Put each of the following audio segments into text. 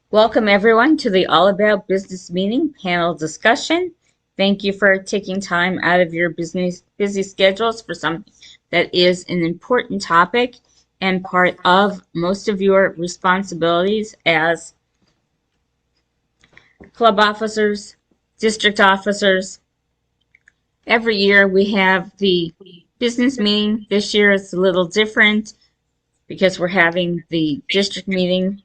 Welcome everyone to the All About Business Meeting panel discussion. Thank you for taking time out of your busy schedules for something that is an important topic and part of most of your responsibilities as club officers, district officers. Every year we have the business meeting. This year it's a little different because we're having the district meeting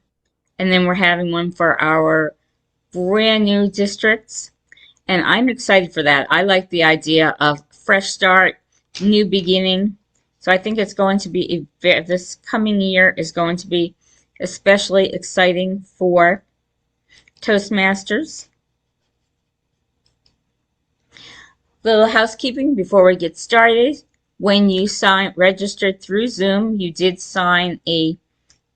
and then we're having one for our brand new districts. And I'm excited for that. I like the idea of fresh start, new beginning. So I think it's going to be, this coming year is going to be especially exciting for Toastmasters. Little housekeeping before we get started. When you registered through Zoom, you did sign a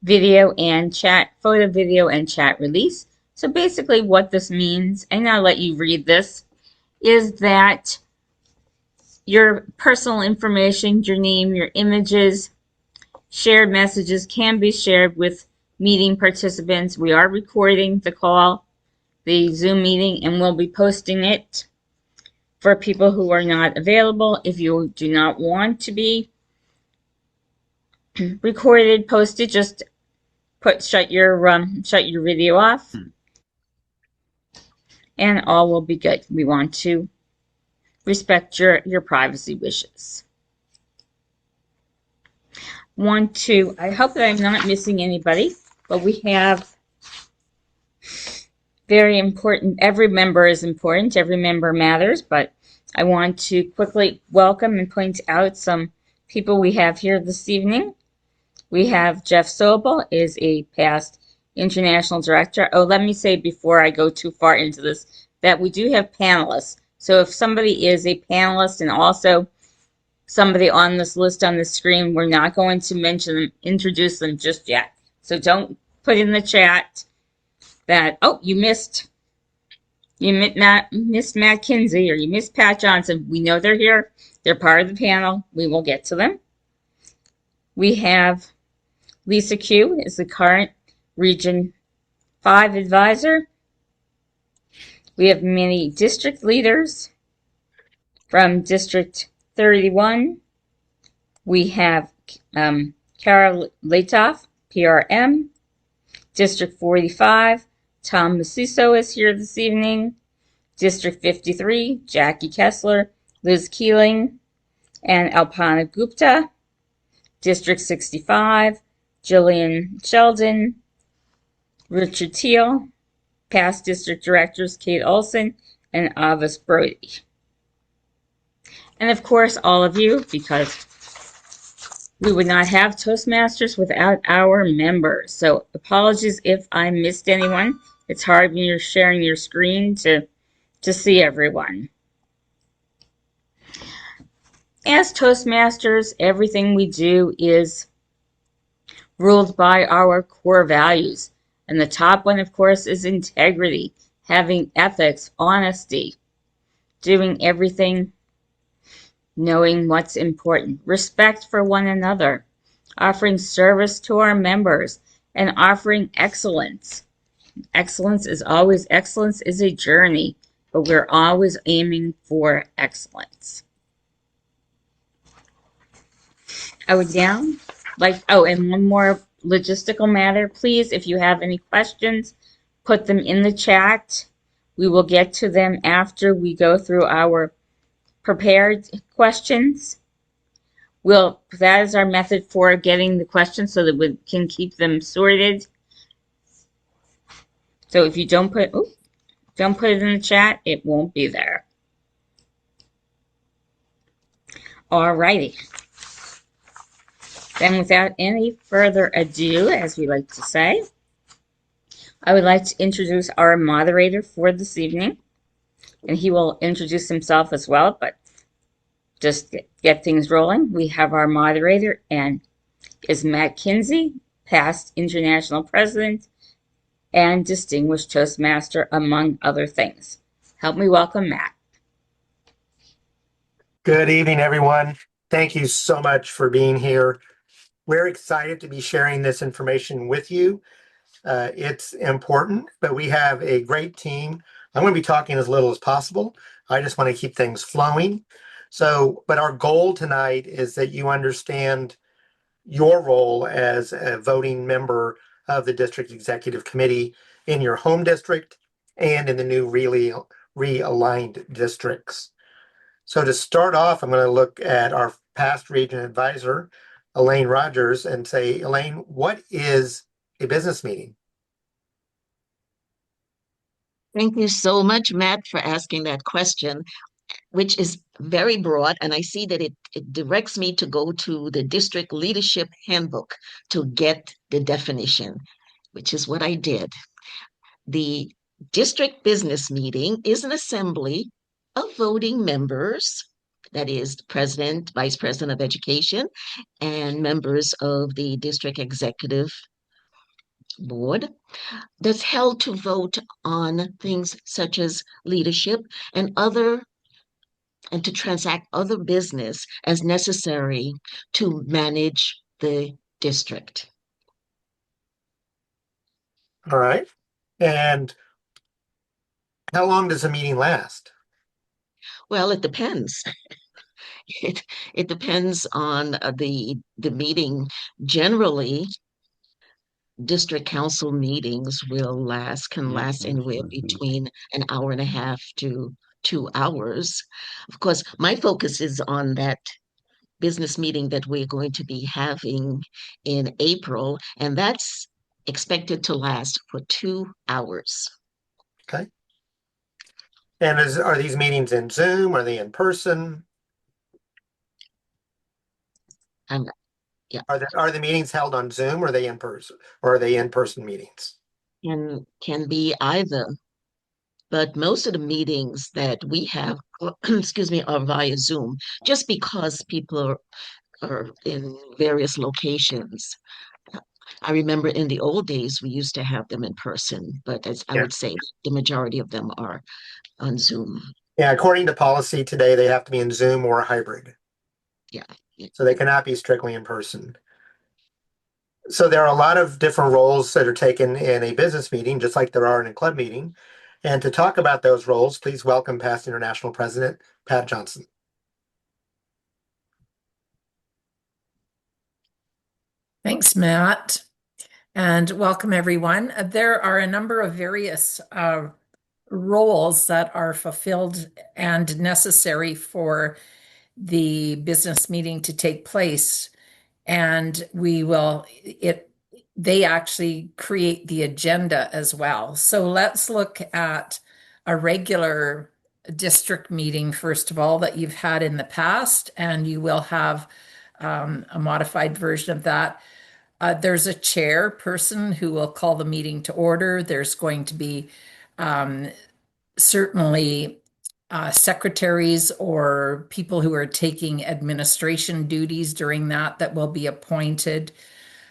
photo, video, and chat release. So basically what this means, and I'll let you read this, is that your personal information, your name, your images, shared messages can be shared with meeting participants. We are recording the call, the Zoom meeting, and we'll be posting it for people who are not available. If you do not want to be recorded, posted, just shut your video off, and all will be good. We want to respect your privacy wishes. I hope that I'm not missing anybody, but we have very important, every member is important, every member matters, but I want to quickly welcome and point out some people we have here this evening. We have Jeff Sobel, is a past international director. Oh, let me say before I go too far into this, that we do have panelists. So if somebody is a panelist and also somebody on this list on the screen, we're not going to introduce them just yet. So don't put in the chat that, oh, you missed Matt Kinsey or you missed Pat Johnson. We know they're here. They're part of the panel. We will get to them. We have Lisa Q is the current Region 5 advisor. We have many district leaders from District 31. We have Carol Latoff, PRM. District 45, Tom Maciso is here this evening. District 53, Jackie Kessler, Liz Keeling, and Alpana Gupta. District 65, Jillian Sheldon, Richard Teal, past district directors Kate Olson and Avis Brody. And of course, all of you, because we would not have Toastmasters without our members. So apologies if I missed anyone. It's hard when you're sharing your screen to see everyone. As Toastmasters, everything we do is ruled by our core values. And the top one, of course, is integrity, having ethics, honesty, doing everything, knowing what's important, respect for one another, offering service to our members, and offering excellence. Excellence is a journey, but we're always aiming for excellence. I would now like, and one more logistical matter, please, if you have any questions, put them in the chat. We will get to them after we go through our prepared questions. That is our method for getting the questions so that we can keep them sorted. So if you don't put it in the chat, it won't be there. Alrighty. Then without any further ado, as we like to say, I would like to introduce our moderator for this evening. And he will introduce himself as well, but just get things rolling. We have our moderator, and is Matt Kinsey, past international president and distinguished Toastmaster, among other things. Help me welcome Matt. Good evening, everyone. Thank you so much for being here. We're excited to be sharing this information with you. It's important, but we have a great team. I'm going to be talking as little as possible. I just want to keep things flowing. So, but our goal tonight is that you understand your role as a voting member of the district executive committee in your home district and in the new really realigned districts. So to start off, I'm going to look at our past region advisor, Elaine Rogers, and say, Elaine, what is a business meeting? Thank you so much, Matt, for asking that question, which is very broad. And I see that it directs me to go to the district leadership handbook to get the definition, which is what I did. The district business meeting is an assembly of voting members, that is, the president, vice president of education, and members of the district executive board that's held to vote on things such as leadership and to transact other business as necessary to manage the district. All right. And how long does a meeting last? Well, it depends. It it depends on the meeting. Generally, district council meetings can last anywhere between an hour and a half to 2 hours. Of course, my focus is on that business meeting that we're going to be having in April, and that's expected to last for 2 hours. Okay. And are these meetings in Zoom? Are they in person? And yeah, Are the meetings held on Zoom or are they in person or are they in-person meetings? can be either, but most of the meetings that we have, excuse me, are via Zoom, just because people are in various locations. I remember in the old days we used to have them in person, but as I Yeah. would say, the majority of them are on Zoom. Yeah, according to policy today, they have to be in Zoom or a hybrid. Yeah. So they cannot be strictly in person. So there are a lot of different roles that are taken in a business meeting, just like there are in a club meeting. And to talk about those roles, please welcome past international president, Pat Johnson. Thanks, Matt, and welcome everyone. There are a number of various roles that are fulfilled and necessary for the business meeting to take place, and they actually create the agenda as well. So let's look at a regular district meeting, first of all, that you've had in the past, and you will have a modified version of that. There's a chairperson who will call the meeting to order. There's going to be certainly secretaries or people who are taking administration duties during that will be appointed.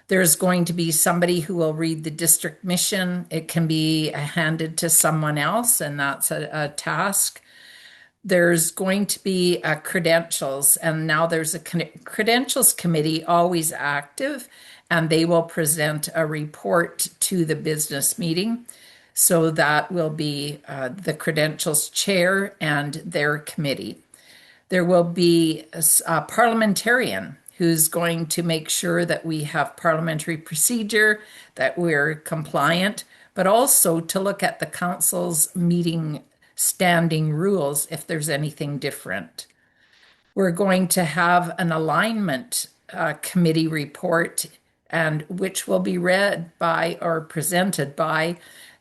There's going to be somebody who will read the district mission. It can be handed to someone else, and that's a task. There's going to be credentials, and now there's a credentials committee always active, and they will present a report to the business meeting. So that will be the credentials chair and their committee. There will be a parliamentarian who's going to make sure that we have parliamentary procedure, that we're compliant, but also to look at the council's meeting standing rules if there's anything different. We're going to have an alignment committee report, and which will be read by or presented by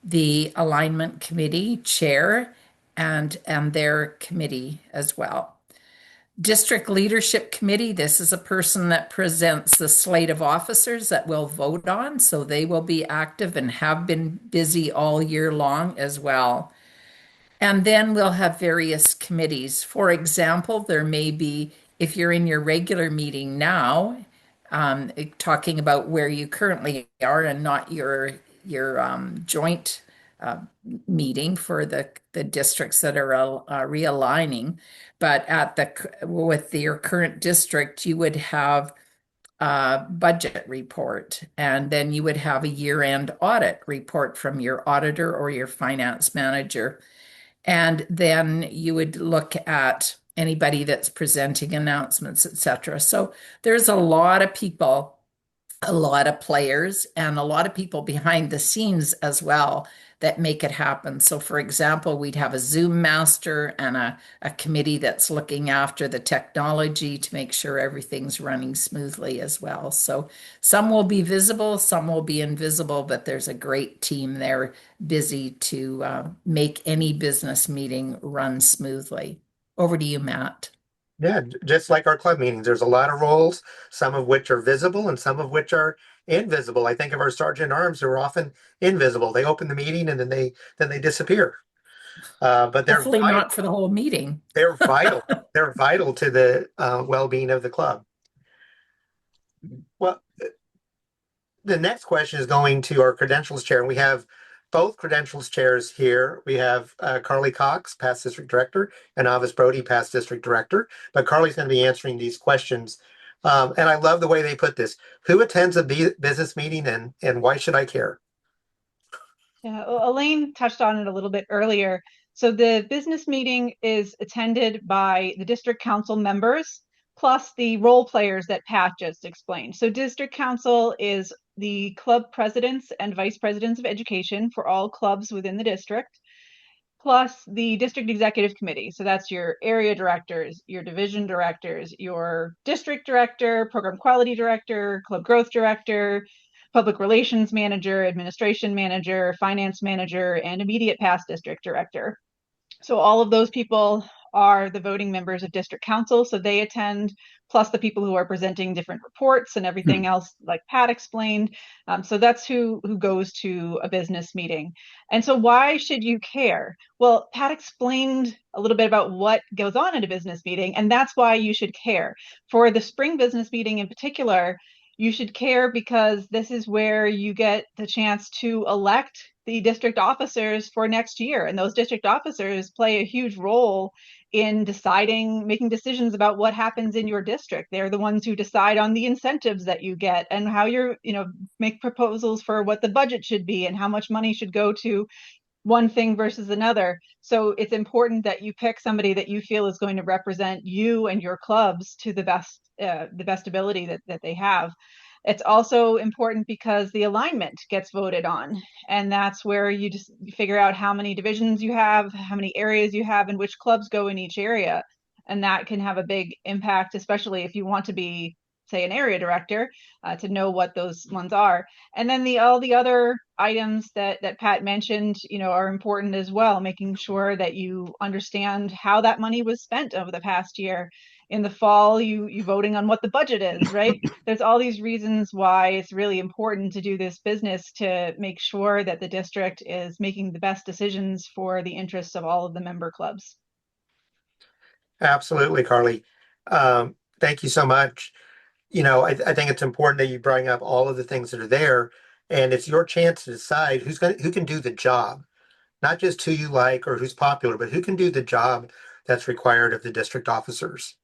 the alignment committee chair and their committee as well. District Leadership Committee, this is a person that presents the slate of officers that we'll vote on, so they will be active and have been busy all year long as well. And then we'll have various committees. For example, there may be, if you're in your regular meeting now, talking about where you currently are and not your joint meeting for the districts that are realigning, but with your current district, you would have budget report, and then you would have a year-end audit report from your auditor or your finance manager. And then you would look at anybody that's presenting announcements, etc. So there's a lot of people, a lot of players, and a lot of people behind the scenes as well that make it happen. So, for example, we'd have a Zoom master and a committee that's looking after the technology to make sure everything's running smoothly as well. So, some will be visible, some will be invisible, but there's a great team there busy to make any business meeting run smoothly. Over to you, Matt. Yeah, just like our club meetings, there's a lot of roles, some of which are visible and some of which are invisible. I think of our sergeant arms who are often invisible. They open the meeting and then they disappear. But they're Hopefully vital. not for the whole meeting. They're vital. They're vital to the well-being of the club. Well, the next question is going to our credentials chair, and we have both credentials chairs here. We have Carly Cox, past district director, and Avis Brody, past district director. But Carly's going to be answering these questions. And I love the way they put this. Who attends a business meeting and why should I care? Yeah, Elaine touched on it a little bit earlier. So the business meeting is attended by the district council members, plus the role players that Pat just explained. So district council is the club presidents and vice presidents of education for all clubs within the district, plus the district executive committee. So that's your area directors, your division directors, your district director, program quality director, club growth director, public relations manager, administration manager, finance manager, and immediate past district director. So all of those people are the voting members of district council. So they attend, plus the people who are presenting different reports and everything else, like Pat explained. So that's who goes to a business meeting. And so why should you care? Well, Pat explained a little bit about what goes on at a business meeting, and that's why you should care. For the spring business meeting in particular, you should care because this is where you get the chance to elect the district officers for next year. And those district officers play a huge role in making decisions about what happens in your district. They're the ones who decide on the incentives that you get and how make proposals for what the budget should be and how much money should go to one thing versus another. So it's important that you pick somebody that you feel is going to represent you and your clubs to the best ability that they have. It's also important because the alignment gets voted on, and that's where you just figure out how many divisions you have, how many areas you have, and which clubs go in each area. And that can have a big impact, especially if you want to be, say, an area director, to know what those ones are. And then all the other items that Pat mentioned, are important as well, making sure that you understand how that money was spent over the past year. In the fall, you voting on what the budget is, right? There's all these reasons why it's really important to do this business to make sure that the district is making the best decisions for the interests of all of the member clubs. Absolutely, Carly. Thank you so much. I think it's important that you bring up all of the things that are there, and it's your chance to decide who can do the job, not just who you like or who's popular, but who can do the job that's required of the district officers.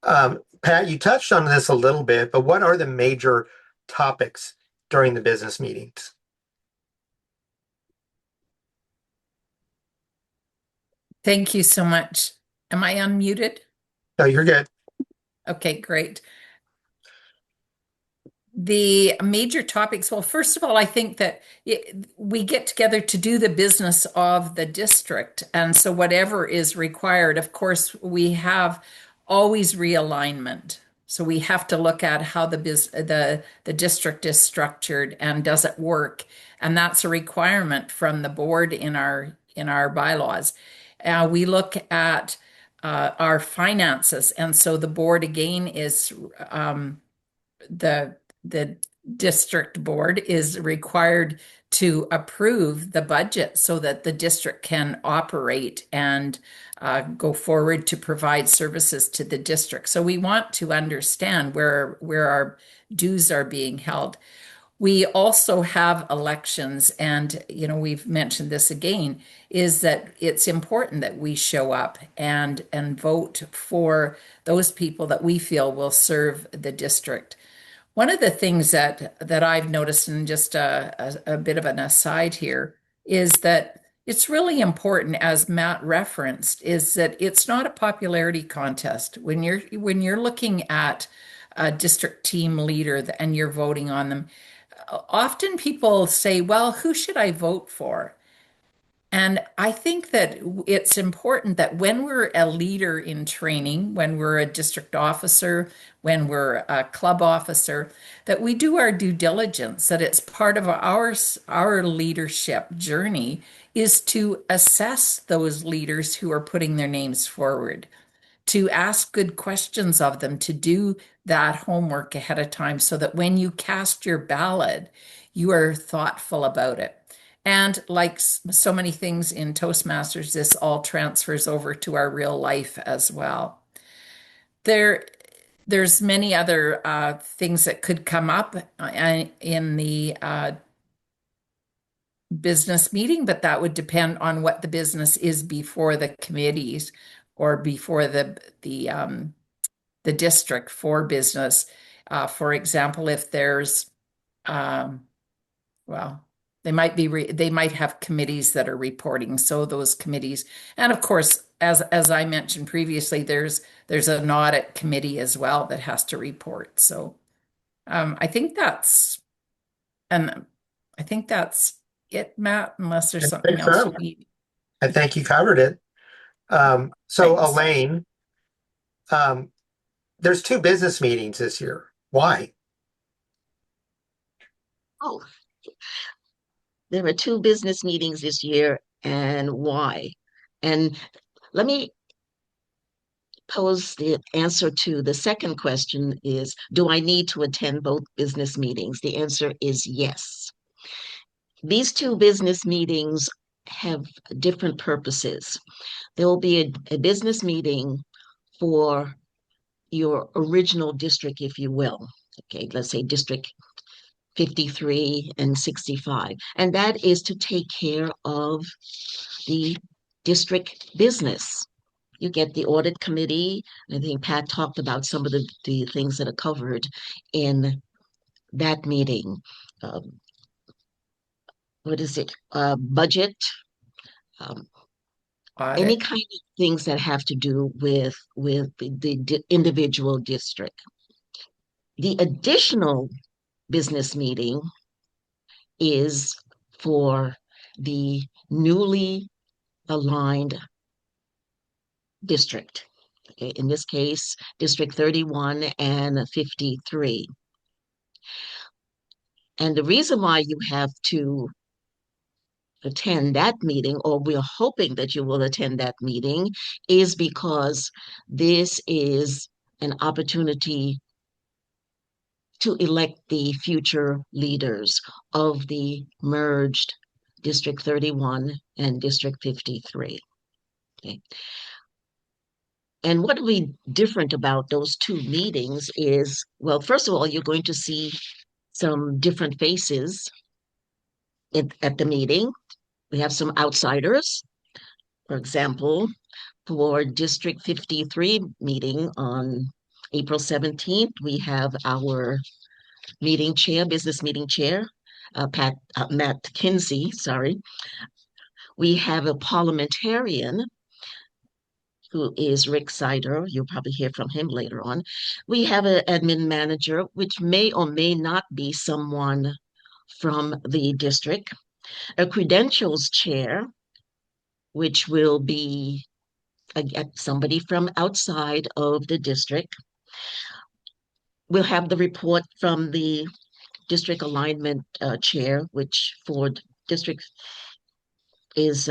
Pat, you touched on this a little bit, but what are the major topics during the business meetings? Thank you so much. Am I unmuted? No, you're good. Okay, great. The major topics, well, first of all, I think that we get together to do the business of the district. And so whatever is required, of course, we have always realignment. So we have to look at how the district is structured and does it work. And that's a requirement from the board in our bylaws. We look at our finances. And so the board again is the district board is required to approve the budget so that the district can operate and go forward to provide services to the district. So we want to understand where our dues are being held. We also have elections, and we've mentioned this again, is that it's important that we show up and vote for those people that we feel will serve the district. One of the things that I've noticed, and just a bit of an aside here, is that it's really important, as Matt referenced, is that it's not a popularity contest. When you're looking at a district team leader and you're voting on them, often people say, "Well, who should I vote for?" And I think that it's important that when we're a leader in training, when we're a district officer, when we're a club officer, that we do our due diligence, that it's part of our leadership journey is to assess those leaders who are putting their names forward, to ask good questions of them, to do that homework ahead of time so that when you cast your ballot, you are thoughtful about it. And like so many things in Toastmasters, this all transfers over to our real life as well. There's many other things that could come up in the business meeting, but that would depend on what the business is before the committees or before the district for business. For example, if there's well, they might have committees that are reporting. So those committees, and of course, as I mentioned previously, there's an audit committee as well that has to report. So I think that's and I think that's it, Matt. Unless there's I something think else so. you need. I think you covered it. So Thanks. Elaine, there's 2 business meetings this year. Why? Oh, there are 2 business meetings this year, and why? And let me pose the answer to the second question is, do I need to attend both business meetings? The answer is yes. These 2 business meetings have different purposes. There will be a business meeting for your original district, if you will. Okay, let's say District 53 and 65. And that is to take care of the district business. You get the audit committee. I think Pat talked about some of the things that are covered in that meeting. What is it? Budget, um, any Audit. kind of things that have to do with the individual district. The additional business meeting is for the newly aligned district. Okay, in this case, District 31 and 53. And the reason why you have to attend that meeting, or we're hoping that you will attend that meeting, is because this is an opportunity to elect the future leaders of the merged District 31 and District 53. Okay. And what will be different about those 2 meetings is, well, first of all, you're going to see some different faces at the meeting. We have some outsiders. For example, for District 53 meeting on April 17th, we have our meeting chair, business meeting chair, Matt Kinsey, sorry. We have a parliamentarian who is Rick Sider. You'll probably hear from him later on. We have an admin manager, which may or may not be someone from the district, a credentials chair, which will be somebody from outside of the district. We'll have the report from the district alignment chair, which for district is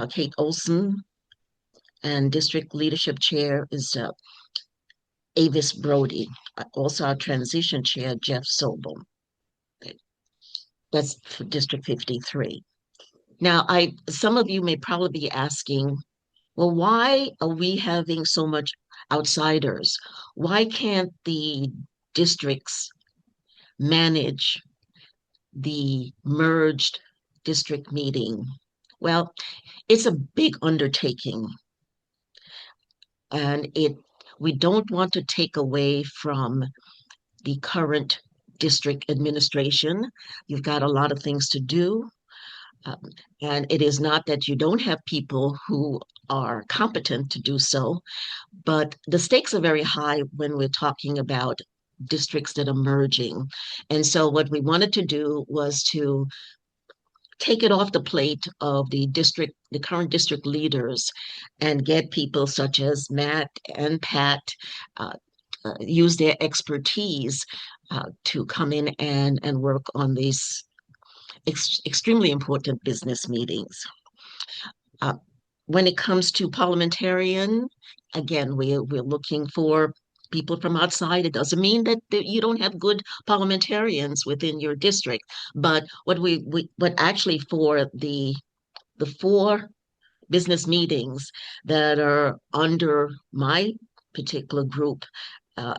Kate Olson, and district leadership chair is Avis Brody. Also our transition chair, Jeff Sobel. That's for District 53. Now, some of you may probably be asking, well, why are we having so much outsiders? Why can't the districts manage the merged district meeting? Well, it's a big undertaking, and we don't want to take away from the current district administration. You've got a lot of things to do. And it is not that you don't have people who are competent to do so, but the stakes are very high when we're talking about districts that are merging. And so what we wanted to do was to take it off the plate of the current district leaders, and get people such as Matt and Pat uh, use their expertise to come in and work on these extremely important business meetings. When it comes to parliamentarian, again, we're looking for people from outside. It doesn't mean that you don't have good parliamentarians within your district, but but actually for the four business meetings that are under my particular group,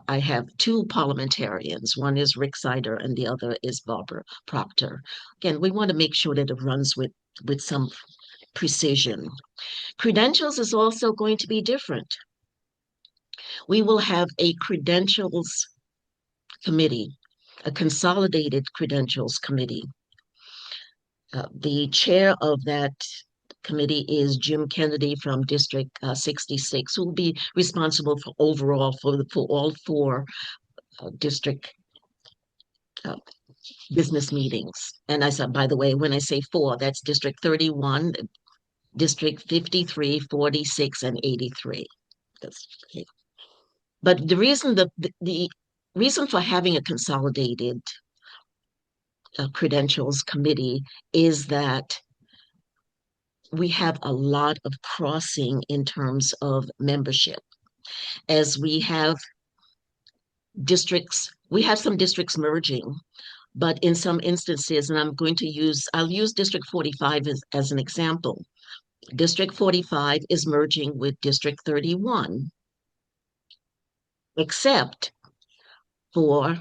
I have two parliamentarians. One is Rick Sider and the other is Barbara Proctor. Again, we want to make sure that it runs with some precision. Credentials is also going to be different. We will have a credentials committee, a consolidated credentials committee. The chair of that committee is Jim Kennedy from District 66, who will be responsible for overall for all four district business meetings. And I said, by the way, when I say four, that's District 31, District 53, 46, and 83. That's okay. But the reason for having a consolidated credentials committee is that we have a lot of crossing in terms of membership. As we have some districts merging, but in some instances, and I'll use District 45 as an example. District 45 is merging with District 31, except for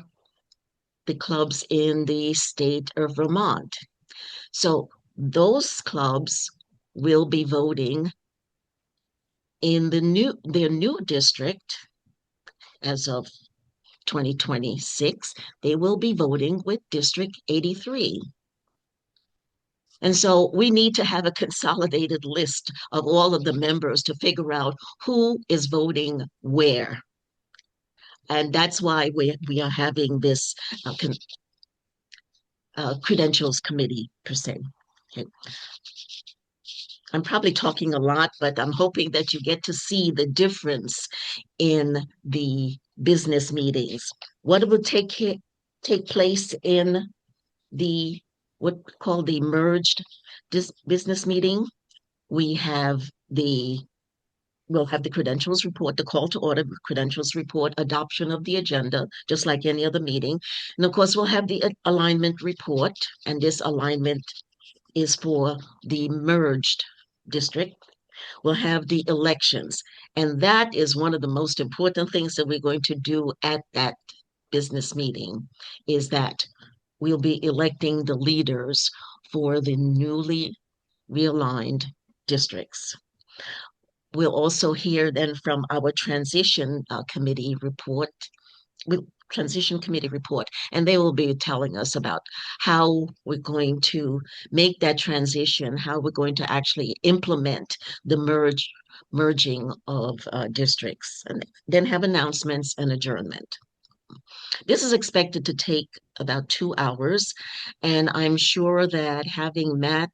the clubs in the state of Vermont. So those clubs will be voting in their new district as of 2026. They will be voting with District 83. And so we need to have a consolidated list of all of the members to figure out who is voting where. And that's why we are having this credentials committee per se. Okay. I'm probably talking a lot, but I'm hoping that you get to see the difference in the business meetings. What will take place in the what we call the merged business meeting? We'll have the credentials report, the call to order, credentials report, adoption of the agenda, just like any other meeting. And of course, we'll have the alignment report, and this alignment is for the merged district. We'll have the elections, and that is one of the most important things that we're going to do at that business meeting, is that we'll be electing the leaders for the newly realigned districts. We'll also hear then from our transition committee report, and they will be telling us about how we're going to make that transition, how we're going to actually implement the merging of districts, and then have announcements and adjournment. This is expected to take about 2 hours, and I'm sure that having Matt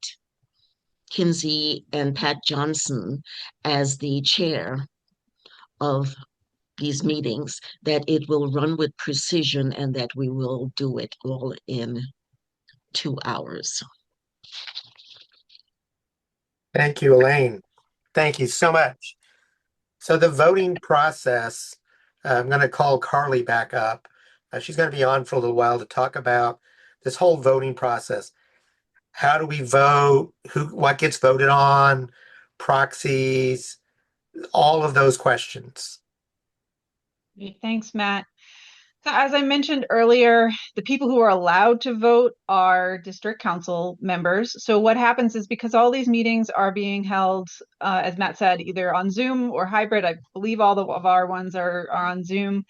Kinsey and Pat Johnson as the chair of these meetings, that it will run with precision and that we will do it all in 2 hours. Thank you, Elaine. Thank you so much. So the voting process, I'm going to call Carly back up. She's going to be on for a little while to talk about this whole voting process. How do we vote? What gets voted on? Proxies? All of those questions. Great. Thanks, Matt. So as I mentioned earlier, the people who are allowed to vote are district council members. So what happens is, because all these meetings are being held, as Matt said, either on Zoom or hybrid, I believe all of our ones are on Zoom.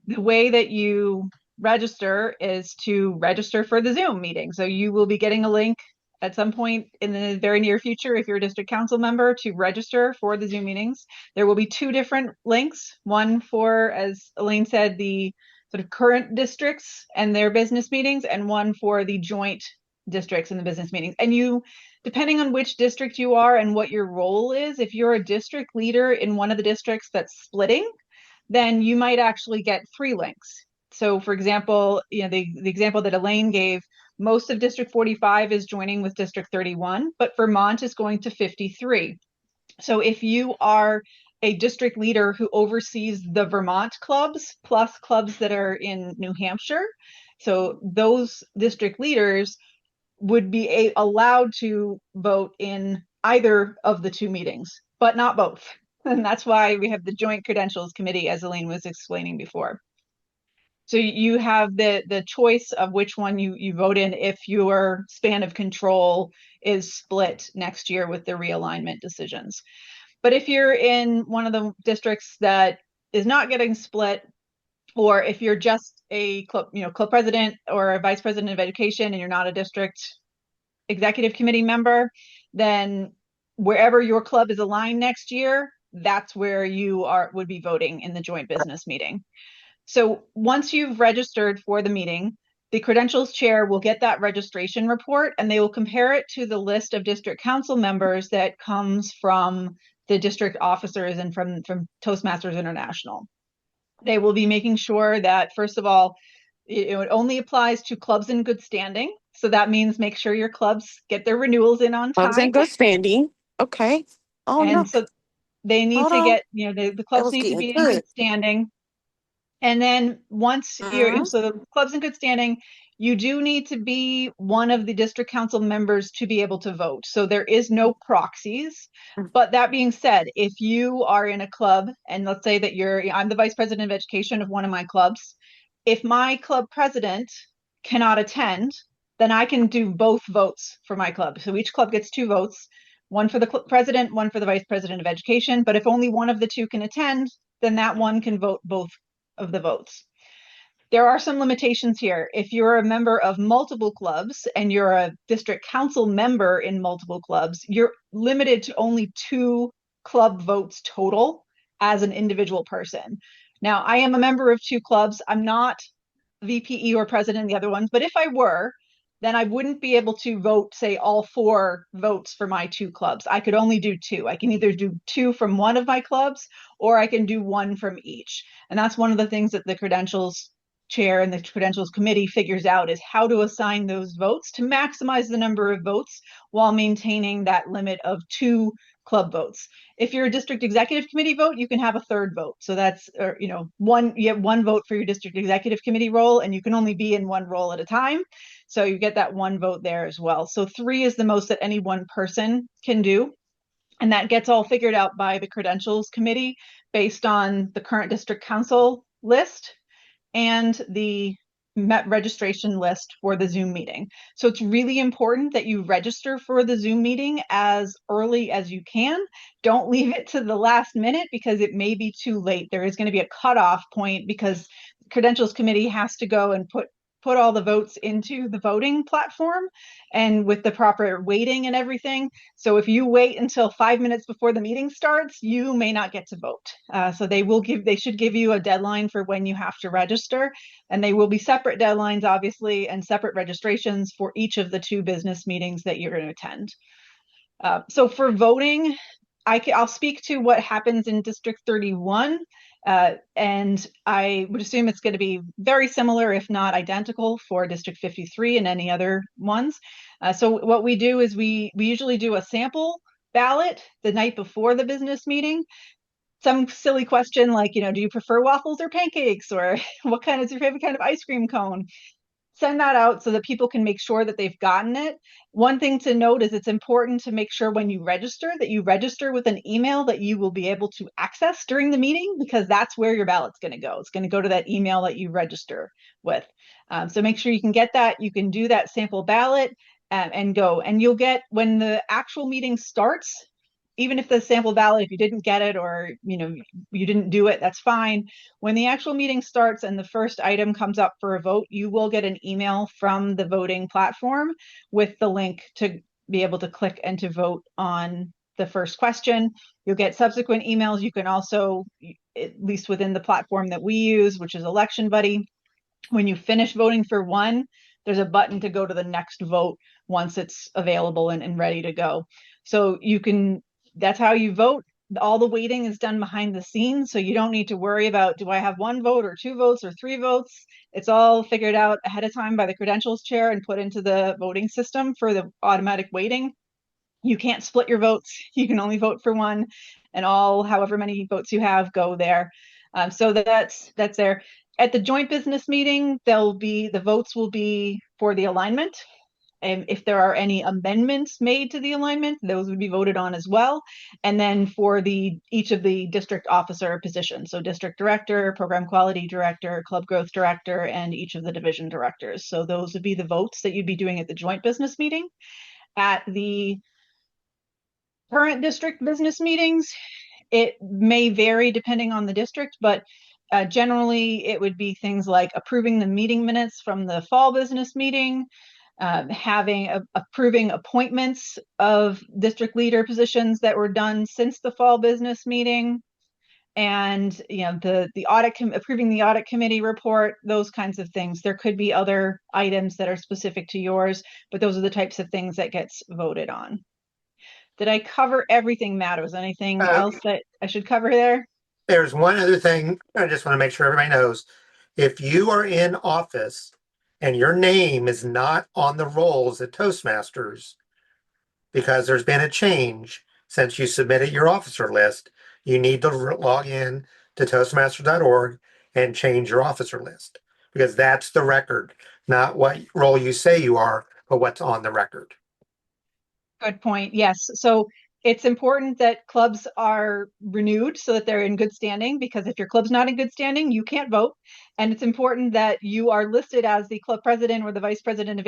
The way that you register is to register for the Zoom meeting. So you will be getting a link at some point in the very near future, if you're a district council member, to register for the Zoom meetings. There will be two different links, one for, as Elaine said, the sort of current districts and their business meetings, and one for the joint districts and the business meetings. And you, depending on which district you are and what your role is, if you're a district leader in one of the districts that's splitting, then you might actually get 3 links. So for example, the example that Elaine gave, most of District 45 is joining with District 31, but Vermont is going to 53. So if you are a district leader who oversees the Vermont clubs plus clubs that are in New Hampshire, so those district leaders would be allowed to vote in either of the 2 meetings, but not both. And that's why we have the Joint Credentials Committee, as Elaine was explaining before. So you have the choice of which one you vote in if your span of control is split next year with the realignment decisions. But if you're in one of the districts that is not getting split, or if you're just a club, club president or a vice president of education and you're not a district executive committee member, then wherever your club is aligned next year, that's where you would be voting in the joint business meeting. So once you've registered for the meeting, the credentials chair will get that registration report, and they will compare it to the list of district council members that comes from the district officers and from Toastmasters International. They will be making sure that, first of all, it only applies to clubs in good standing. So that means make sure your clubs get their renewals in on time. Clubs in good standing. Okay. Oh, and no. So they need Hold to on. get, the clubs need to be in good standing. And then once you're, so the club's in good standing, you do need to be one of the district council members to be able to vote. So there is no proxies. But that being said, if you are in a club, and let's say that I'm the vice president of education of one of my clubs, if my club president cannot attend, then I can do both votes for my club. So each club gets 2 votes, one for the president, one for the vice president of education. But if only one of the 2 can attend, then that one can vote both of the votes. There are some limitations here. If you're a member of multiple clubs and you're a district council member in multiple clubs, you're limited to only 2 club votes total as an individual person. Now, I am a member of 2 clubs. I'm not VPE or president of the other ones, but if I were, then I wouldn't be able to vote, say, all 4 votes for my 2 clubs. I could only do 2. I can either do 2 from one of my clubs, or I can do 1 from each. And that's one of the things that the credentials chair and the credentials committee figures out, is how to assign those votes to maximize the number of votes while maintaining that limit of 2 club votes. If you're a district executive committee vote, you can have a 3rd vote. So that's, you have 1 vote for your district executive committee role, and you can only be in 1 role at a time. So you get that 1 vote there as well. So 3 is the most that any one person can do. And that gets all figured out by the credentials committee based on the current district council list and the registration list for the Zoom meeting. So it's really important that you register for the Zoom meeting as early as you can. Don't leave it to the last minute, because it may be too late. There is going to be a cutoff point, because the credentials committee has to go and put all the votes into the voting platform, and with the proper weighting and everything. So if you wait until 5 minutes before the meeting starts, you may not get to vote. So they should give you a deadline for when you have to register, and they will be separate deadlines, obviously, and separate registrations for each of the 2 business meetings that you're going to attend. So for voting, I'll speak to what happens in District 31. And I would assume it's going to be very similar, if not identical, for District 53 and any other ones. So what we do is we usually do a sample ballot the night before the business meeting. Some silly question like, do you prefer waffles or pancakes? Or what kind is your favorite kind of ice cream cone? Send that out so that people can make sure that they've gotten it. One thing to note is it's important to make sure when you register that you register with an email that you will be able to access during the meeting, because that's where your ballot's going to go. It's going to go to that email that you register with. So make sure you can get that. You can do that sample ballot and go. And you'll get, when the actual meeting starts, even if the sample ballot, if you didn't get it or you didn't do it, that's fine. When the actual meeting starts and the first item comes up for a vote, you will get an email from the voting platform with the link to be able to click and to vote on the first question. You'll get subsequent emails. You can also, at least within the platform that we use, which is Election Buddy, when you finish voting for one, there's a button to go to the next vote once it's available and ready to go. So that's how you vote. All the waiting is done behind the scenes, so you don't need to worry about, do I have one vote or two votes or three votes? It's all figured out ahead of time by the credentials chair and put into the voting system for the automatic waiting. You can't split your votes. You can only vote for one, and however many votes you have go there. So that's there. At the joint business meeting, the votes will be for the alignment. And if there are any amendments made to the alignment, those would be voted on as well. And then for each of the district officer positions, so district director, program quality director, club growth director, and each of the division directors. So those would be the votes that you'd be doing at the joint business meeting. At the current district business meetings, it may vary depending on the district, but generally it would be things like approving the meeting minutes from the fall business meeting, approving appointments of district leader positions that were done since the fall business meeting, and the approving the audit committee report, those kinds of things. There could be other items that are specific to yours, but those are the types of things that gets voted on. Did I cover everything, Matt? Was anything else that I should cover there? There's one other thing I just want to make sure everybody knows. If you are in office and your name is not on the rolls at Toastmasters because there's been a change since you submitted your officer list, you need to log in to toastmasters.org and change your officer list, because that's the record, not what role you say you are, but what's on the record. Good point. Yes. So it's important that clubs are renewed so that they're in good standing, because if your club's not in good standing, you can't vote. And it's important that you are listed as the club president or the vice president of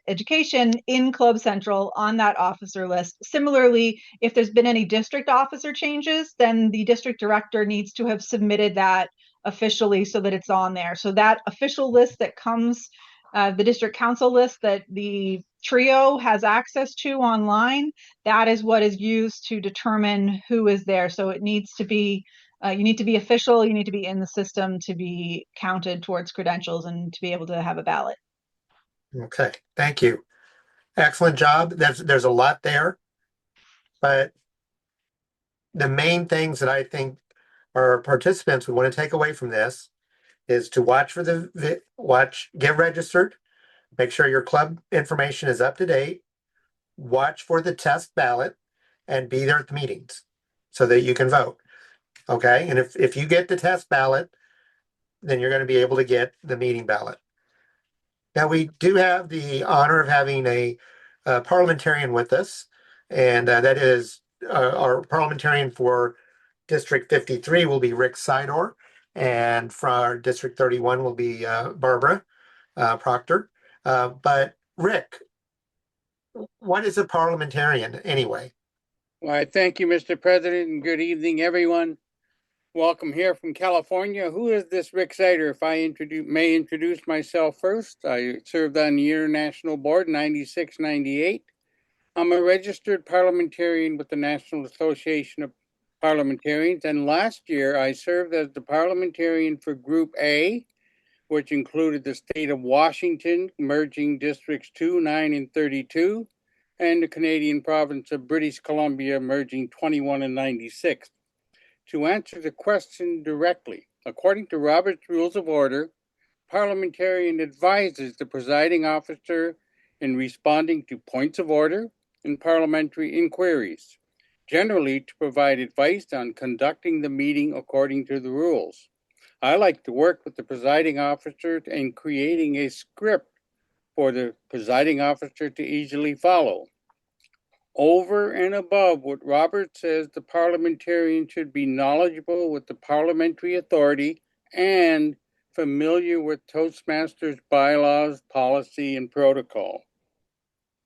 education in Club Central on that officer list. Similarly, if there's been any district officer changes, then the district director needs to have submitted that officially so that it's on there. So that official list that comes, the district council list that the trio has access to online, that is what is used to determine who is there. So it needs to be, you need to be official, you need to be in the system to be counted towards credentials and to be able to have a ballot. Okay, thank you. Excellent job. There's a lot there, but the main things that I think our participants we want to take away from this is to watch for get registered, make sure your club information is up to date, watch for the test ballot, and be there at the meetings so that you can vote. Okay, and if you get the test ballot, then you're going to be able to get the meeting ballot. Now, we do have the honor of having a parliamentarian with us, and that is our parliamentarian for District 53 will be Rick Sidor, and for our District 31 will be Barbara Proctor. But Rick, what is a parliamentarian anyway? Why, thank you, Mr. President, and good evening, everyone. Welcome here from California. Who is this Rick Sider? If I may introduce myself first, I served on the International Board 96-98. I'm a registered parliamentarian with the National Association of Parliamentarians, and last year I served as the parliamentarian for Group A, which included the state of Washington, merging districts 2, 9, and 32, and the Canadian province of British Columbia, merging 21 and 96. To answer the question directly, according to Robert's Rules of Order, parliamentarian advises the presiding officer in responding to points of order and parliamentary inquiries, generally to provide advice on conducting the meeting according to the rules. I like to work with the presiding officer in creating a script for the presiding officer to easily follow. Over and above what Robert says, the parliamentarian should be knowledgeable with the parliamentary authority and familiar with Toastmasters bylaws, policy, and protocol.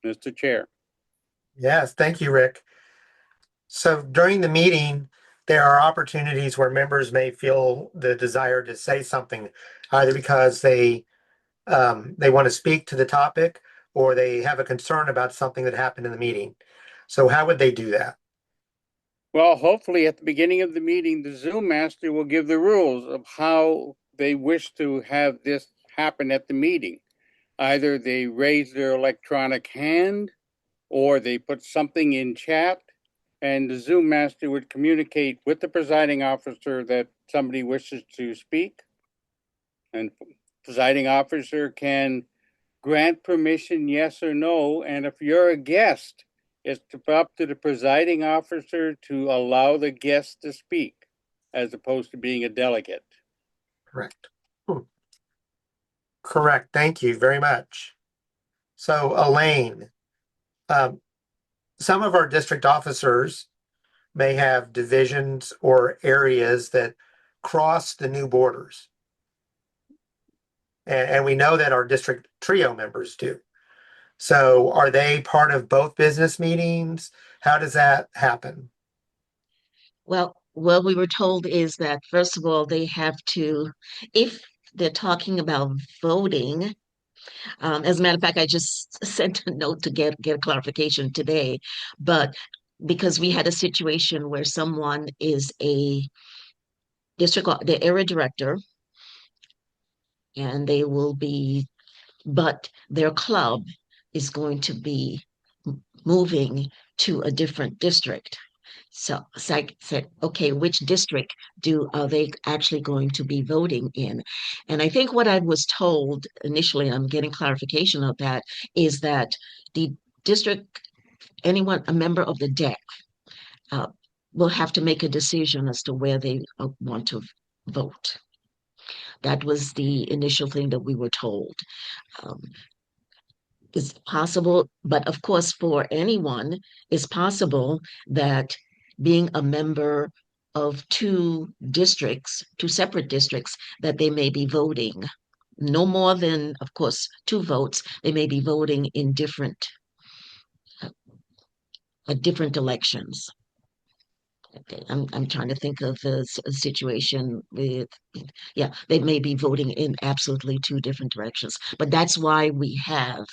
Mr. Chair. Yes, thank you, Rick. So during the meeting, there are opportunities where members may feel the desire to say something, either because they want to speak to the topic or they have a concern about something that happened in the meeting. So how would they do that? Well, hopefully at the beginning of the meeting, the Zoom master will give the rules of how they wish to have this happen at the meeting. Either they raise their electronic hand or they put something in chat, and the Zoom master would communicate with the presiding officer that somebody wishes to speak. And presiding officer can grant permission, yes or no. And if you're a guest, it's up to the presiding officer to allow the guest to speak as opposed to being a delegate. Correct. Correct. Thank you very much. So Elaine, some of our district officers may have divisions or areas that cross the new borders. And we know that our district trio members do. So are they part of both business meetings? How does that happen? Well, what we were told is that, first of all, they have to, if they're talking about voting, as a matter of fact, I just sent a note to get a clarification today, but because we had a situation where someone is the area director, and they will be, but their club is going to be moving to a different district. So psych said, okay, which district are they actually going to be voting in? And I think what I was told initially, I'm getting clarification of that, is that the district, a member of the DEC, will have to make a decision as to where they want to vote. That was the initial thing that we were told. It's possible, but of course, for anyone, it's possible that being a member of two separate districts, that they may be voting no more than, of course, two votes. They may be voting in different elections. Okay, I'm trying to think of a situation with, yeah, they may be voting in absolutely two different directions. But that's why we have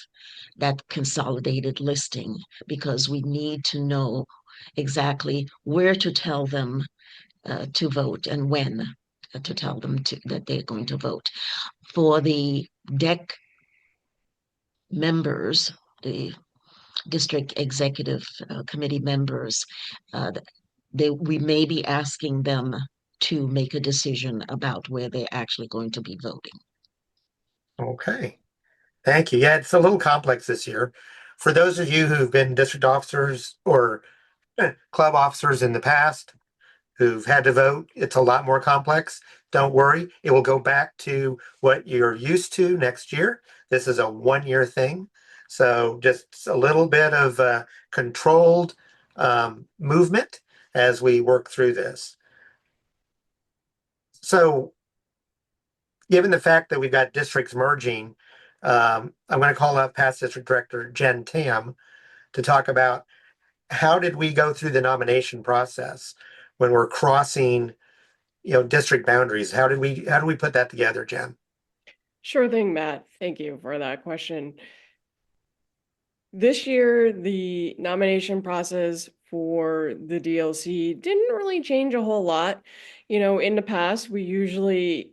that consolidated listing, because we need to know exactly where to tell them to vote and when to tell them that they're going to vote. For the DEC members, the district executive committee members, we may be asking them to make a decision about where they're actually going to be voting. Okay. Thank you. Yeah, it's a little complex this year. For those of you who've been district officers or club officers in the past who've had to vote, it's a lot more complex. Don't worry, it will go back to what you're used to next year. This is a 1-year thing. So just a little bit of controlled movement as we work through this. So given the fact that we've got districts merging, I'm going to call up past district director Jen Tam to talk about how did we go through the nomination process when we're crossing, district boundaries. How do we put that together, Jen? Sure thing, Matt. Thank you for that question. This year, the nomination process for the DLC didn't really change a whole lot. In the past, we usually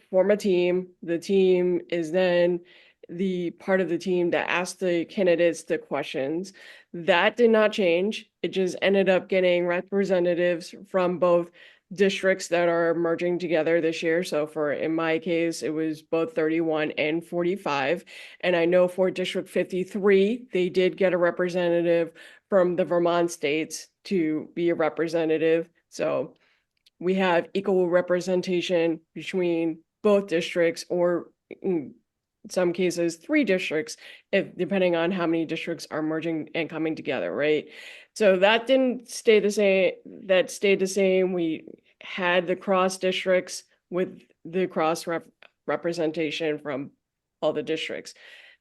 form a team. The team is then the part of the team that asks the candidates the questions. That did not change. It just ended up getting representatives from both districts that are merging together this year. So in my case, it was both 31 and 45. And I know for District 53, they did get a representative from the Vermont states to be a representative. So we have equal representation between both districts, or in some cases 3 districts, depending on how many districts are merging and coming together, right? So that didn't stay the same. That stayed the same. We had the cross districts with the cross representation from all the districts.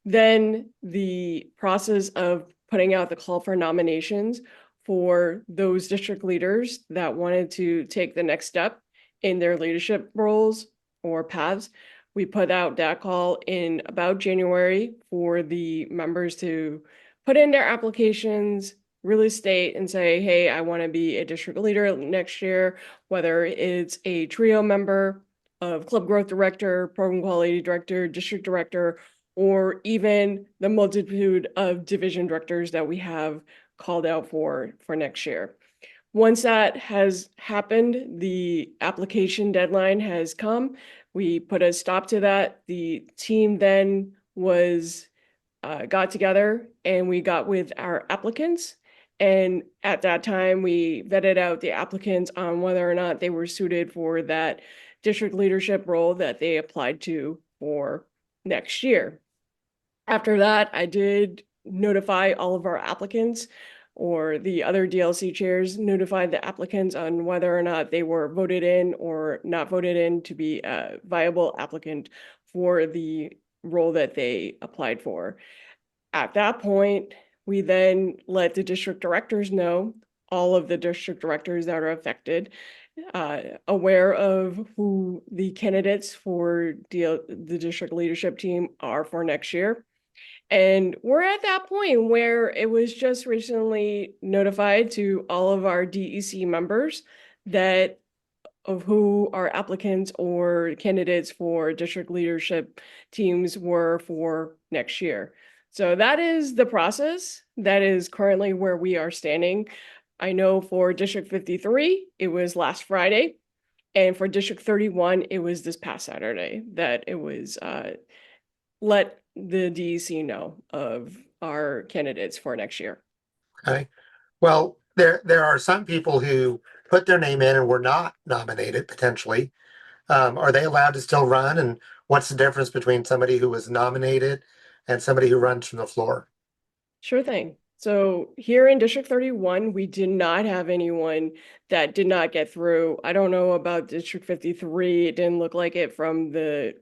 Then the process of putting out the call for nominations for those district leaders that wanted to take the next step in their leadership roles or paths. We put out that call in about January for the members to put in their applications, really state and say, hey, I want to be a district leader next year, whether it's a trio member of club growth director, program quality director, district director, or even the multitude of division directors that we have called out for next year. Once that has happened, the application deadline has come. We put a stop to that. The team then was got together and we got with our applicants. And at that time, we vetted out the applicants on whether or not they were suited for that district leadership role that they applied to for next year. After that, I did notify all of our applicants, or the other DLC chairs notified the applicants on whether or not they were voted in or not voted in to be a viable applicant for the role that they applied for. At that point, we then let the district directors know, all of the district directors that are affected, aware of who the candidates for the district leadership team are for next year. And we're at that point where it was just recently notified to all of our DEC members that of who our applicants or candidates for district leadership teams were for next year. So that is the process. That is currently where we are standing. I know for District 53, it was last Friday. And for District 31, it was this past Saturday that it was let the DEC know of our candidates for next year. Okay. Well, there are some people who put their name in and were not nominated potentially. Are they allowed to still run? And what's the difference between somebody who was nominated and somebody who runs from the floor? Sure thing. So here in District 31, we did not have anyone that did not get through. I don't know about District 53. It didn't look like it from the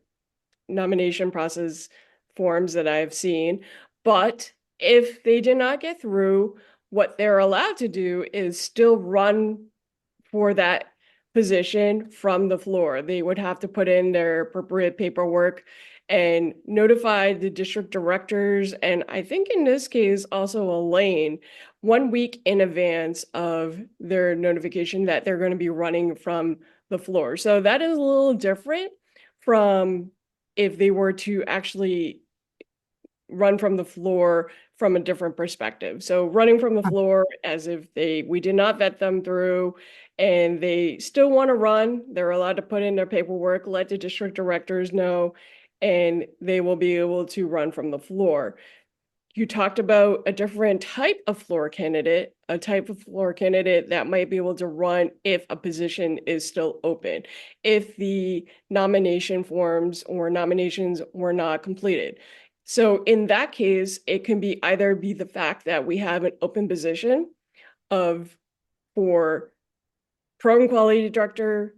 nomination process forms that I've seen. But if they did not get through, what they're allowed to do is still run for that position from the floor. They would have to put in their appropriate paperwork and notify the district directors, and I think in this case also Elaine, 1 week in advance of their notification that they're going to be running from the floor. So that is a little different from if they were to actually run from the floor from a different perspective. So running from the floor as if we did not vet them through and they still want to run, they're allowed to put in their paperwork, let the district directors know, and they will be able to run from the floor. You talked about a different type of floor candidate, a type of floor candidate that might be able to run if a position is still open, if the nomination forms or nominations were not completed. So in that case, it can be either be the fact that we have an open position for program quality director,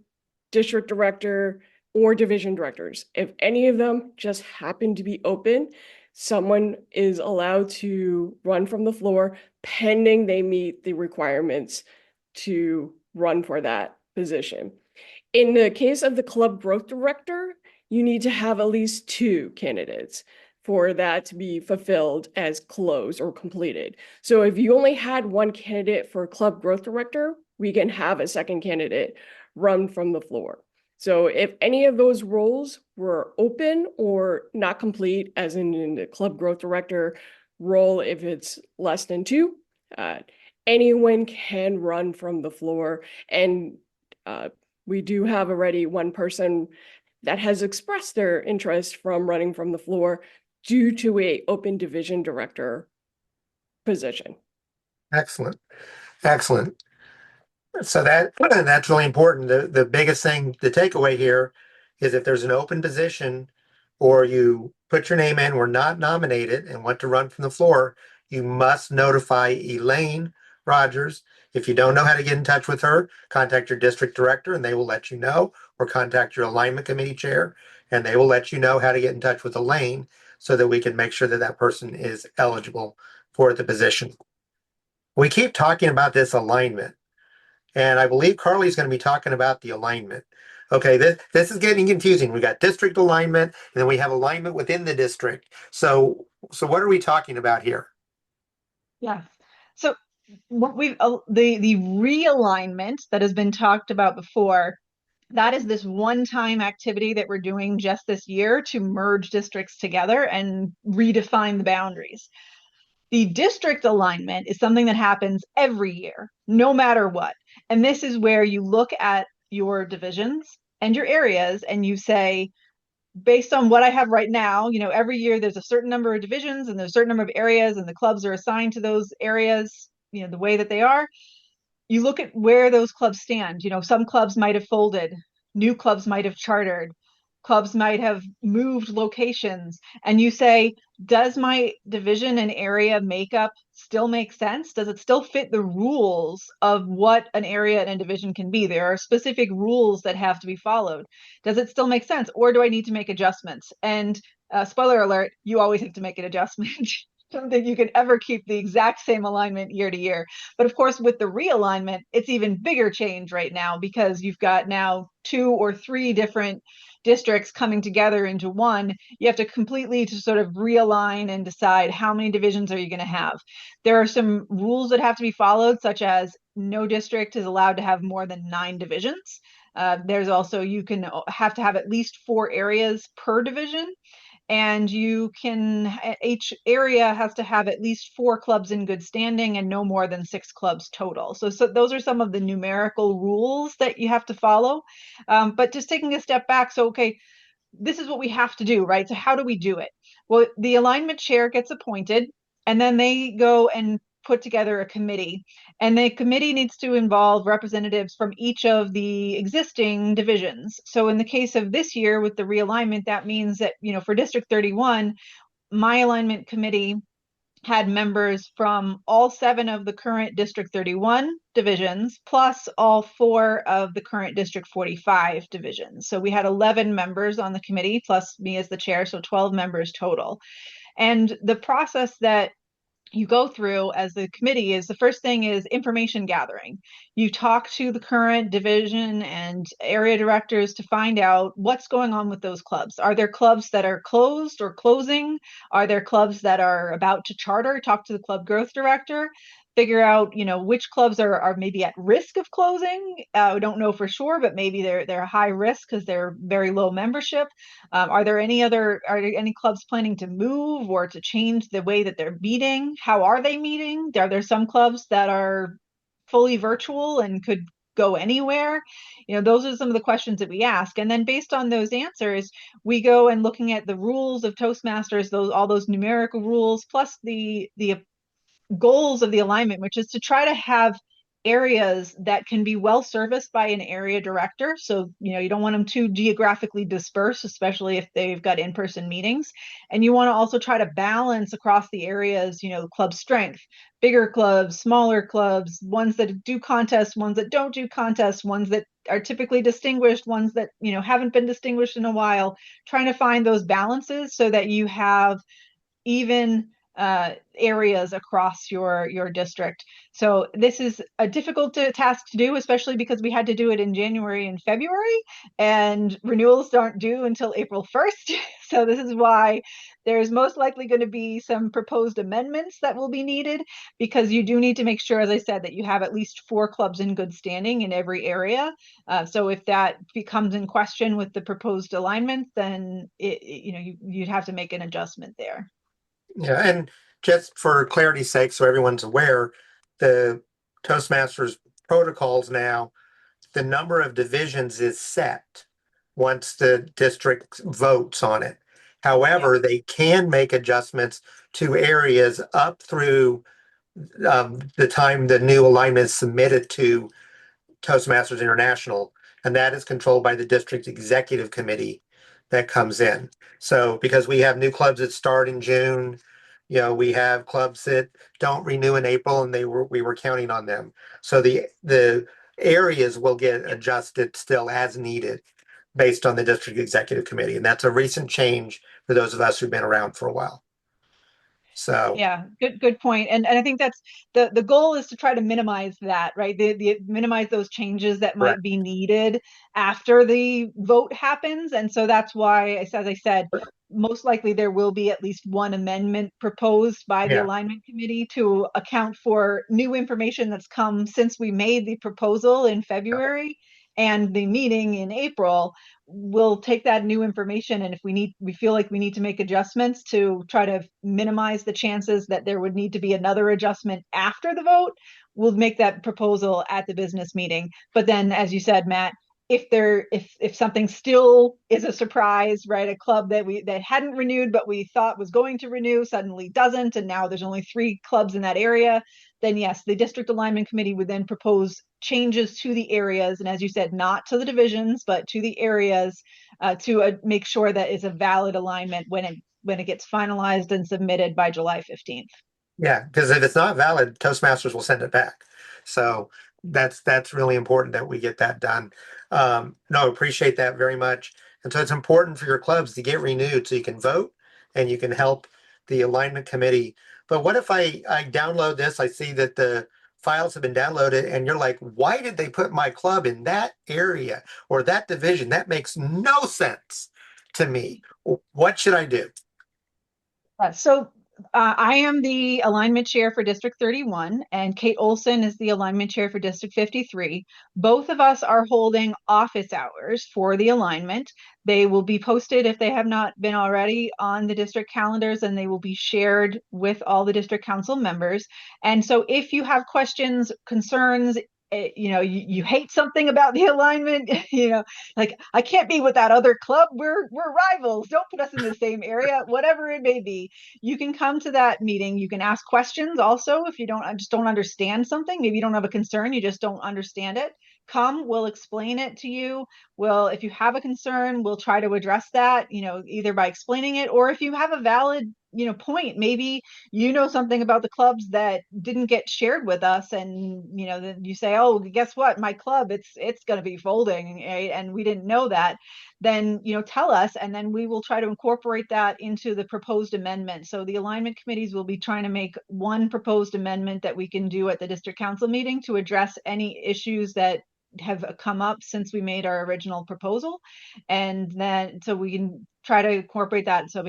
district director, or division directors. If any of them just happen to be open, someone is allowed to run from the floor pending they meet the requirements to run for that position. In the case of the club growth director, you need to have at least 2 candidates for that to be fulfilled as closed or completed. So if you only had 1 candidate for club growth director, we can have a second candidate run from the floor. So if any of those roles were open or not complete, as in the club growth director role, if it's less than 2, anyone can run from the floor. And we do have already 1 person that has expressed their interest from running from the floor due to a open division director position. Excellent. Excellent. So that's really important. The biggest thing, the takeaway here is if there's an open position or you put your name in, were not nominated and want to run from the floor, you must notify Elaine Rogers. If you don't know how to get in touch with her, contact your district director and they will let you know, or contact your alignment committee chair and they will let you know how to get in touch with Elaine so that we can make sure that that person is eligible for the position. We keep talking about this alignment, and I believe Carly's going to be talking about the alignment. Okay, this is getting confusing. We got district alignment, and then we have alignment within the district. So what are we talking about here? Yeah. So what the realignment that has been talked about before, that is this one-time activity that we're doing just this year to merge districts together and redefine the boundaries. The district alignment is something that happens every year, no matter what. And this is where you look at your divisions and your areas and you say, based on what I have right now, every year there's a certain number of divisions and there's a certain number of areas and the clubs are assigned to those areas, the way that they are. You look at where those clubs stand. Some clubs might have folded, new clubs might have chartered, clubs might have moved locations, and you say, does my division and area makeup still make sense? Does it still fit the rules of what an area and a division can be? There are specific rules that have to be followed. Does it still make sense, or do I need to make adjustments? And spoiler alert, you always have to make an adjustment. I don't think you can ever keep the exact same alignment year to year. But of course, with the realignment, it's even bigger change right now because you've got now 2 or 3 different districts coming together into one. You have to completely to sort of realign and decide how many divisions are you going to have. There are some rules that have to be followed, such as no district is allowed to have more than 9 divisions. There's also, you can have to have at least 4 areas per division. And each area has to have at least 4 clubs in good standing and no more than 6 clubs total. So those are some of the numerical rules that you have to follow. But just taking a step back, so, okay, this is what we have to do, right? So how do we do it? Well, the alignment chair gets appointed, and then they go and put together a committee. And the committee needs to involve representatives from each of the existing divisions. So in the case of this year with the realignment, that means that, for District 31, my alignment committee had members from all 7 of the current District 31 divisions, plus all 4 of the current District 45 divisions. So we had 11 members on the committee, plus me as the chair, so 12 members total. And the process that you go through as the committee is, the first thing is information gathering. You talk to the current division and area directors to find out what's going on with those clubs. Are there clubs that are closed or closing? Are there clubs that are about to charter? Talk to the club growth director. Figure out, which clubs are maybe at risk of closing. We don't know for sure, but maybe they're high risk because they're very low membership. Are there any clubs planning to move or to change the way that they're meeting? How are they meeting? Are there some clubs that are fully virtual and could go anywhere? Those are some of the questions that we ask. And then based on those answers, we go and looking at the rules of Toastmasters, all those numerical rules, plus the goals of the alignment, which is to try to have areas that can be well serviced by an area director. So, you don't want them too geographically dispersed, especially if they've got in-person meetings. And you want to also try to balance across the areas, the club strength, bigger clubs, smaller clubs, ones that do contests, ones that don't do contests, ones that are typically distinguished, ones that, haven't been distinguished in a while, trying to find those balances so that you have even areas across your district. So this is a difficult task to do, especially because we had to do it in January and February, and renewals aren't due until April 1st. So this is why there's most likely going to be some proposed amendments that will be needed, because you do need to make sure, as I said, that you have at least 4 clubs in good standing in every area. So if that becomes in question with the proposed alignment, then you'd have to make an adjustment there. Yeah, and just for clarity's sake, so everyone's aware, the Toastmasters protocols now, the number of divisions is set once the district votes on it. However, they can make adjustments to areas up through the time the new alignment is submitted to Toastmasters International, and that is controlled by the district executive committee that comes in. So because we have new clubs that start in June, we have clubs that don't renew in April, and we were counting on them. So the areas will get adjusted still as needed based on the district executive committee. And that's a recent change for those of us who've been around for a while. So Yeah, good point. And I think that's the goal is to try to minimize that, right? The minimize those changes that correct. might be needed after the vote happens. And so that's why, as I said, most likely there will be at least one amendment proposed by the Yeah. alignment committee to account for new information that's come since we made the proposal in February and the meeting in April. We'll take that new information, and if we feel like we need to make adjustments to try to minimize the chances that there would need to be another adjustment after the vote, we'll make that proposal at the business meeting. But then, as you said, Matt, if something still is a surprise, right? A club that hadn't renewed but we thought was going to renew suddenly doesn't, and now there's only 3 clubs in that area, then yes, the district alignment committee would then propose changes to the areas, and as you said, not to the divisions but to the areas, to make sure that it's a valid alignment when it gets finalized and submitted by July 15th. Yeah, because if it's not valid, Toastmasters will send it back. So that's really important that we get that done. No, appreciate that very much. And so it's important for your clubs to get renewed so you can vote and you can help the alignment committee. But what if I download this, I see that the files have been downloaded and you're like, why did they put my club in that area or that division? That makes no sense to me. What should I do? So I am the alignment chair for District 31, and Kate Olson is the alignment chair for District 53. Both of us are holding office hours for the alignment. They will be posted, if they have not been already, on the district calendars, and they will be shared with all the district council members. And so if you have questions, concerns, you hate something about the alignment, like, I can't be with that other club, we're rivals, don't put us in the same area, whatever it may be, you can come to that meeting. You can ask questions also if you just don't understand something. Maybe you don't have a concern, you just don't understand it. Come, we'll explain it to you. If you have a concern, we'll try to address that, either by explaining it, or if you have a valid point, maybe something about the clubs that didn't get shared with us, and then you say, oh, guess what, my club, it's going to be folding, right? And we didn't know that. Then tell us, and then we will try to incorporate that into the proposed amendment. So the alignment committees will be trying to make one proposed amendment that we can do at the district council meeting to address any issues that have come up since we made our original proposal, and then so we can try to incorporate that. So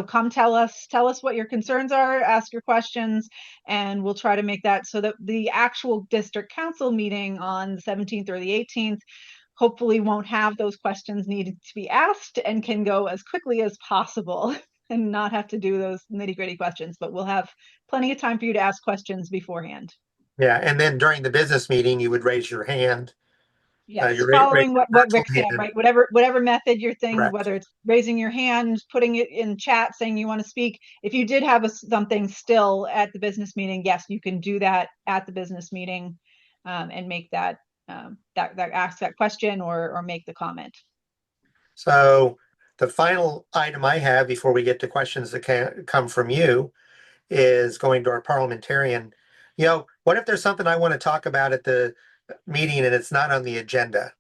come tell us what your concerns are, ask your questions, and we'll try to make that so that the actual district council meeting on the 17th or the 18th hopefully won't have those questions needed to be asked and can go as quickly as possible and not have to do those nitty-gritty questions. But we'll have plenty of time for you to ask questions beforehand. Yeah, and then during the business meeting, you would raise your hand. Yes, You following what Rick said, hand. right? Whatever method you're thinking, Correct. whether it's raising your hand, putting it in chat, saying you want to speak. If you did have something still at the business meeting, yes, you can do that at the business meeting, and make that ask that question or make the comment. So the final item I have before we get to questions that can come from you is going to our parliamentarian. What if there's something I want to talk about at the meeting and it's not on the agenda?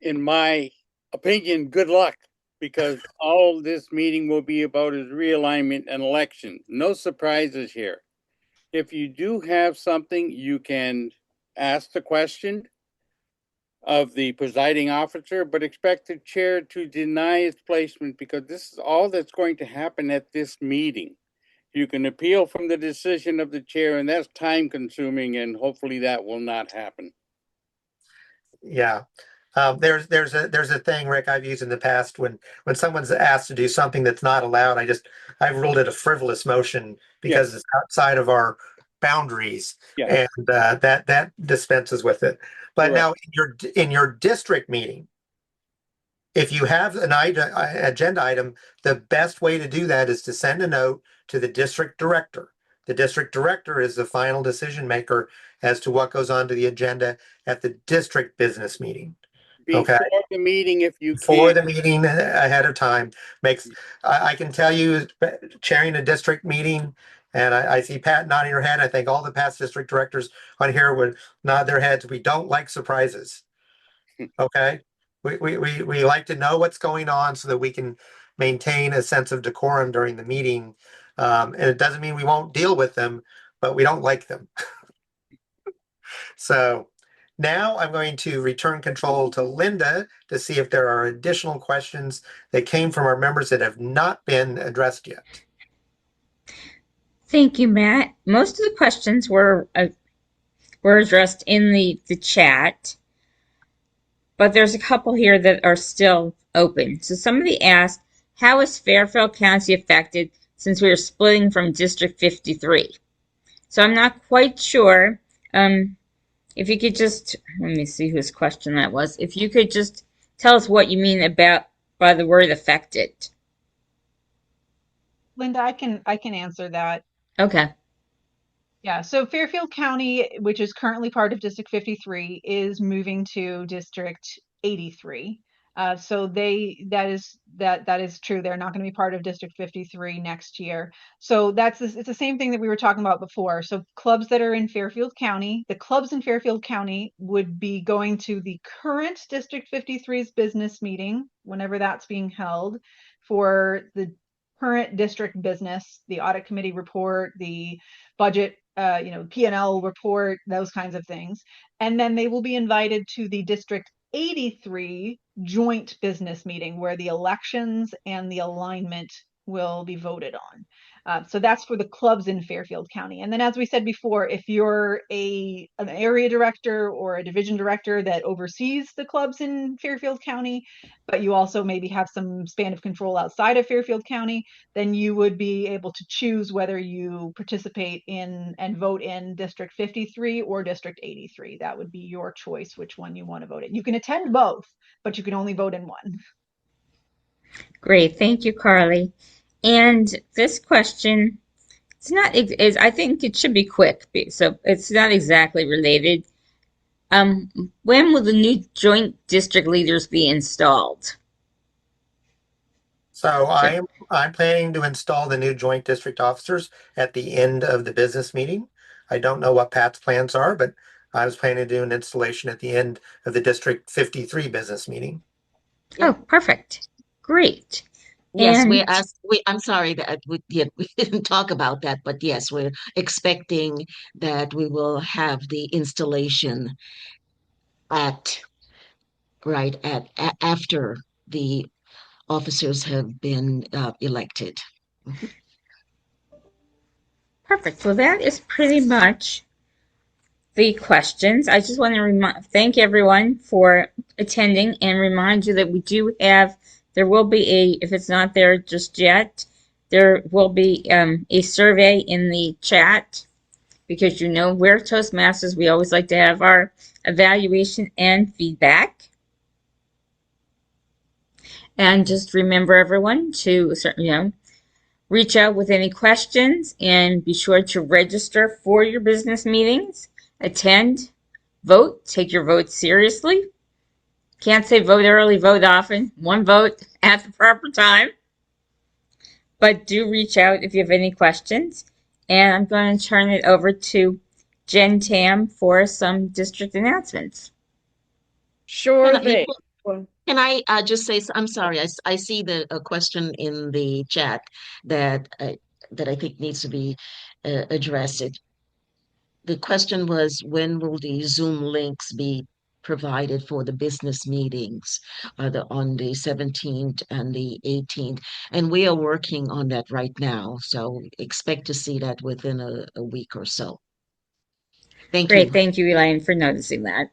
In my opinion, good luck, because all this meeting will be about is realignment and election. No surprises here. If you do have something, you can ask the question of the presiding officer, but expect the chair to deny its placement, because this is all that's going to happen at this meeting. You can appeal from the decision of the chair, and that's time consuming, and hopefully that will not happen. Yeah. There's a thing, Rick, I've used in the past when someone's asked to do something that's not allowed. I've ruled it a frivolous motion because it's outside of our boundaries, and that dispenses with it. But now in your district meeting, if you have an agenda item, the best way to do that is to send a note to the district director. The district director is the final decision maker as to what goes on to the agenda at the district business meeting. Before the meeting, if you Before can. the meeting ahead of time I can tell you, chairing a district meeting, and I see Pat nodding her head. I think all the past district directors on here would nod their heads. We don't like surprises. Okay. We like to know what's going on so that we can maintain a sense of decorum during the meeting. And it doesn't mean we won't deal with them, but we don't like them. So now I'm going to return control to Linda to see if there are additional questions that came from our members that have not been addressed yet. Thank you, Matt. Most of the questions were addressed in the chat, but there's a couple here that are still open. So somebody asked, how is Fairfield County affected since we are splitting from District 53? So I'm not quite sure. If you could just, let me see whose question that was. If you could just tell us what you mean by the word affected. Linda, I can answer that. Okay. Yeah, so Fairfield County, which is currently part of District 53, is moving to District 83. So that is true. They're not going to be part of District 53 next year. So it's the same thing that we were talking about before. So clubs that are in Fairfield County, the clubs in Fairfield County would be going to the current District 53's business meeting, whenever that's being held, for the current district business, the audit committee report, the budget, P&L report, those kinds of things. And then they will be invited to the District 83 joint business meeting where the elections and the alignment will be voted on. So that's for the clubs in Fairfield County. And then, as we said before, if you're an area director or a division director that oversees the clubs in Fairfield County, but you also maybe have some span of control outside of Fairfield County, then you would be able to choose whether you participate in and vote in District 53 or District 83. That would be your choice, which one you want to vote in. You can attend both, but you can only vote in one. Great. Thank you, Carly. And this question, I think it should be quick, so it's not exactly related. When will the new joint district leaders be installed? So I'm planning to install the new joint district officers at the end of the business meeting. I don't know what Pat's plans are, but I was planning to do an installation at the end of the District 53 business meeting. Oh, perfect. Great. Yes, And I'm sorry that we didn't talk about that, but yes, we're expecting that we will have the installation after the officers have been elected. perfect. Well, that is pretty much the questions. I just want to thank everyone for attending and remind you that there will be if it's not there just yet, there will be a survey in the chat, because we're Toastmasters. We always like to have our evaluation and feedback. And just remember, everyone, to reach out with any questions, and be sure to register for your business meetings. Attend, vote, take your vote seriously. Can't say vote early, vote often. One vote at the proper time. But do reach out if you have any questions. And I'm going to turn it over to Jen Tam for some district announcements. Sure thing. Can I just say, I'm sorry, I see the question in the chat that I think needs to be addressed. The question was, when will the Zoom links be provided for the business meetings on the 17th and the 18th? And we are working on that right now, so expect to see that within a week or so. Thank you. Great, thank you, Elaine, for noticing that.